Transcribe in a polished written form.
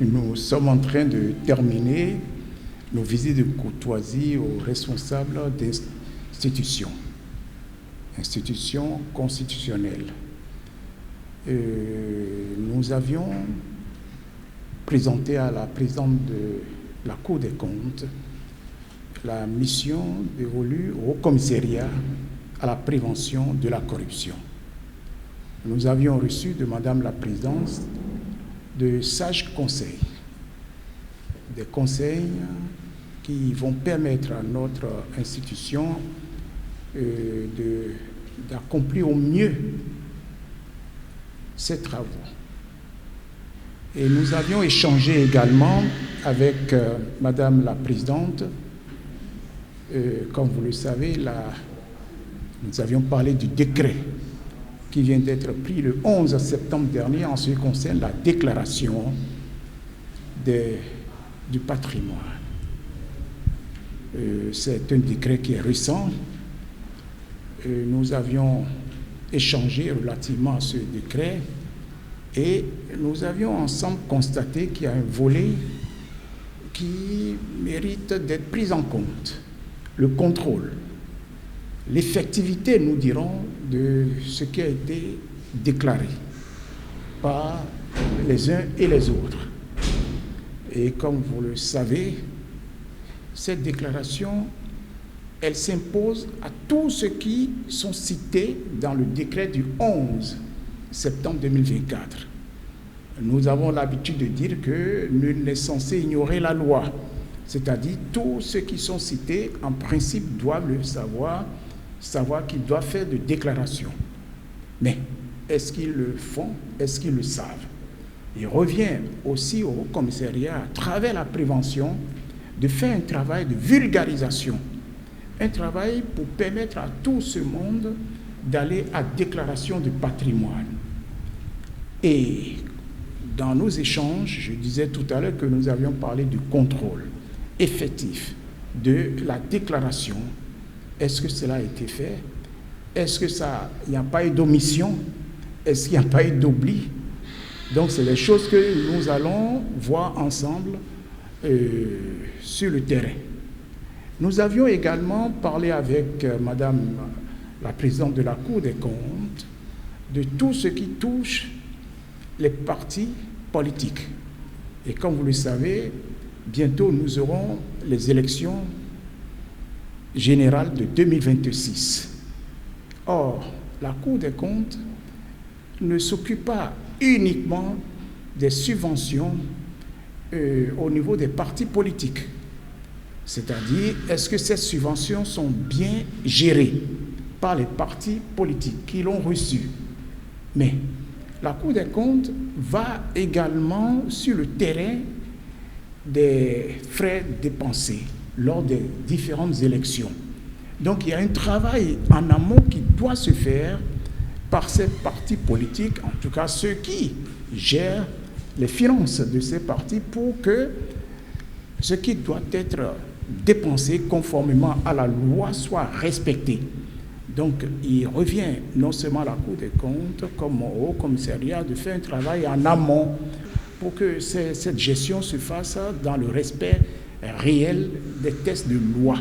Nous sommes en train de terminer nos visites de courtoisie aux responsables d'institutions, institutions constitutionnelles. Nous avions présenté à la présidente de la Cour des comptes la mission dévolue au commissariat à la prévention de la corruption. Nous avions reçu de Madame la Présidente de sages conseils, des conseils qui vont permettre à notre institution d'accomplir au mieux ses travaux. Et nous avions échangé également avec Madame la Présidente. Comme vous le savez, nous avions parlé du décret qui vient d'être pris le 11 septembre dernier en ce qui concerne la déclaration du patrimoine. C'est un décret qui est récent. Nous avions échangé relativement à ce décret et nous avions ensemble constaté qu'il y a un volet qui mérite d'être pris en compte. Le contrôle, l'effectivité, nous dirons, de ce qui a été déclaré par les uns et les autres. Et comme vous le savez, cette déclaration, elle s'impose à tous ceux qui sont cités dans le décret du 11 septembre 2024. Nous avons l'habitude de dire que nul n'est censé ignorer la loi. C'est-à-dire tous ceux qui sont cités, en principe, doivent le savoir qu'ils doivent faire de déclarations. Mais est-ce qu'ils le font? Est-ce qu'ils le savent? Il revient aussi au commissariat, à travers la prévention, de faire un travail de vulgarisation. Un travail pour permettre à tout ce monde d'aller à déclaration de patrimoine. Et dans nos échanges, je disais tout à l'heure que nous avions parlé du contrôle effectif de la déclaration. Est-ce que cela a été fait? Est-ce qu'il n'y a pas eu d'omission? Est-ce qu'il n'y a pas eu d'oubli? Donc, c'est des choses que nous allons voir ensemble sur le terrain. Nous avions également parlé avec Madame la Présidente de la Cour des comptes de tout ce qui touche les partis politiques. Et comme vous le savez, bientôt, nous aurons les élections générales de 2026. Or, la Cour des comptes ne s'occupe pas uniquement des subventions au niveau des partis politiques. C'est-à-dire, est-ce que ces subventions sont bien gérées par les partis politiques qui l'ont reçues? Mais la Cour des comptes va également sur le terrain des frais dépensés lors des différentes élections. Donc il y a un travail en amont qui doit se faire par ces partis politiques, en tout cas ceux qui gèrent les finances de ces partis, pour que ce qui doit être dépensé conformément à la loi soit respecté. Donc il revient non seulement à la Cour des comptes comme au commissariat de faire un travail en amont pour que cette gestion se fasse dans le respect réel des textes de loi.